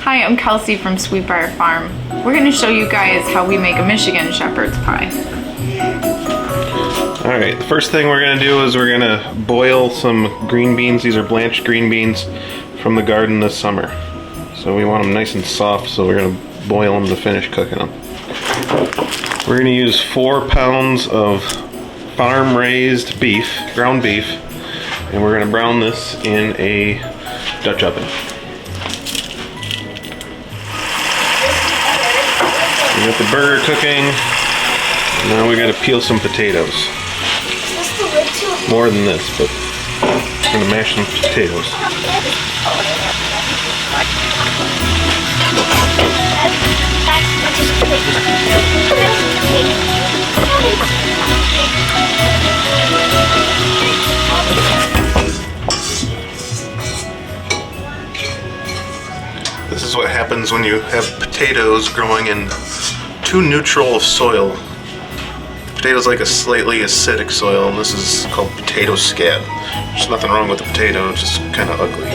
Hi, I'm Kelsey from Sweet Briar Farm. We're going to show you guys how we make a Michigan shepherd's pie. Alright, the first thing we're going to do is we're going to boil some green beans. These are blanched green beans from the garden this summer. So we want them nice and soft, so we're going to boil them to finish cooking them. We're going to use 4 pounds of farm-raised beef, ground beef, and we're going to brown this in a Dutch oven. We got the burger cooking. Now we got to peel some potatoes. More than this, but I'm going to mash some potatoes. This is what happens when you have potatoes growing in too neutral of soil. Potatoes like a slightly acidic soil, and this is called potato scab. There's nothing wrong with the potato, it's just kind of ugly.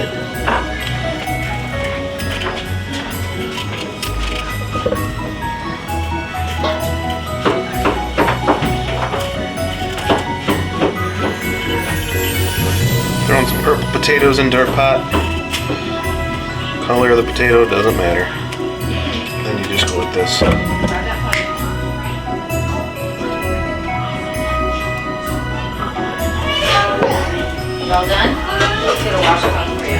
Throwing some purple potatoes into our pot. Color of the potato doesn't matter. Then you just go with this. All done? Let's get a washcloth for you.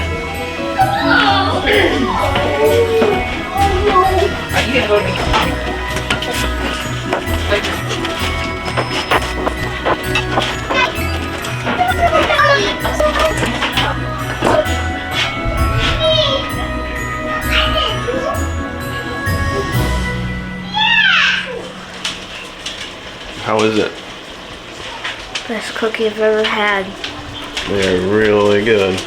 Are you gonna go to me? How is it? Best cookie I've ever had. They're really good.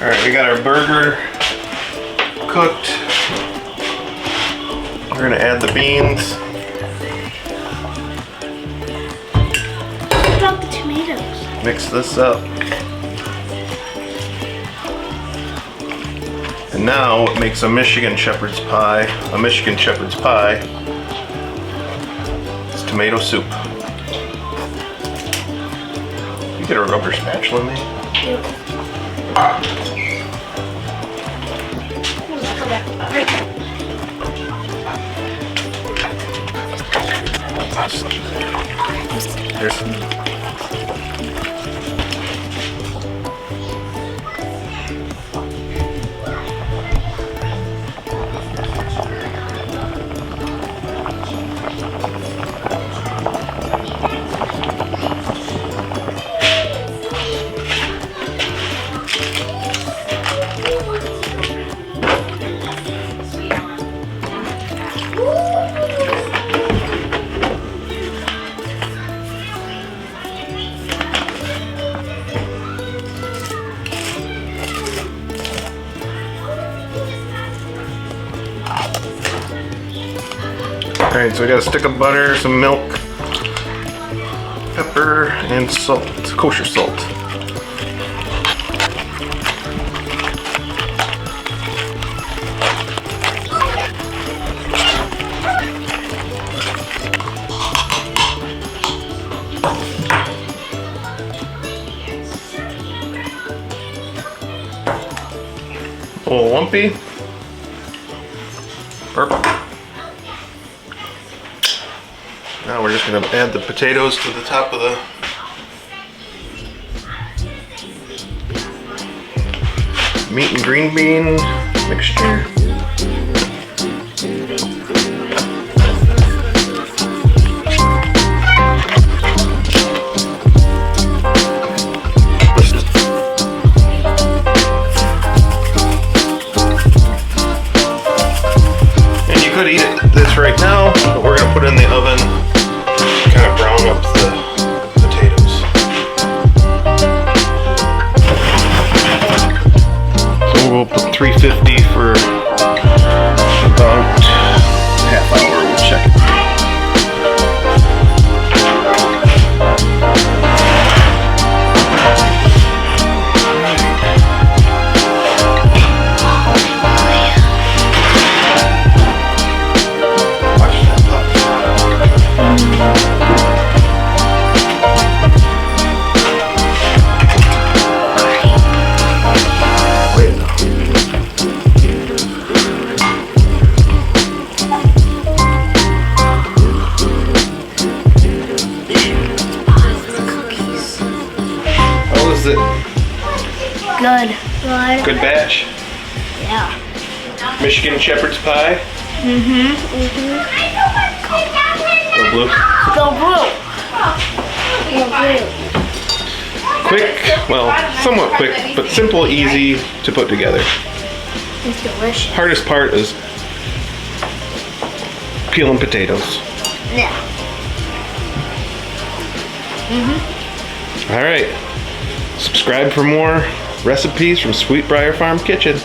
Alright, we got our burger cooked. We're gonna add the beans. What about the tomatoes? Mix this up. And now it makes a Michigan shepherd's pie. A Michigan shepherd's pie. Tomato soup. You get a rubber spatula, mate? Yep. There's some. Alright, so we got a stick of butter, some milk, pepper, and salt, kosher salt. A little lumpy. Perfect. Now we're just going to add the potatoes to the top of the meat and green bean mixture. And you could eat this right now, but we're going to put it in the oven. Kind of brown up the potatoes. So we'll put 350 for was it? Good. Good batch? Yeah. Michigan shepherd's pie? Mm-hmm. Go blue. Go blue. Go blue. Quick, well, somewhat quick, but simple, easy to put together. It's delicious. Hardest part is peeling potatoes. Yeah. All right. Subscribe for more recipes from Sweet Briar Farm Kitchen.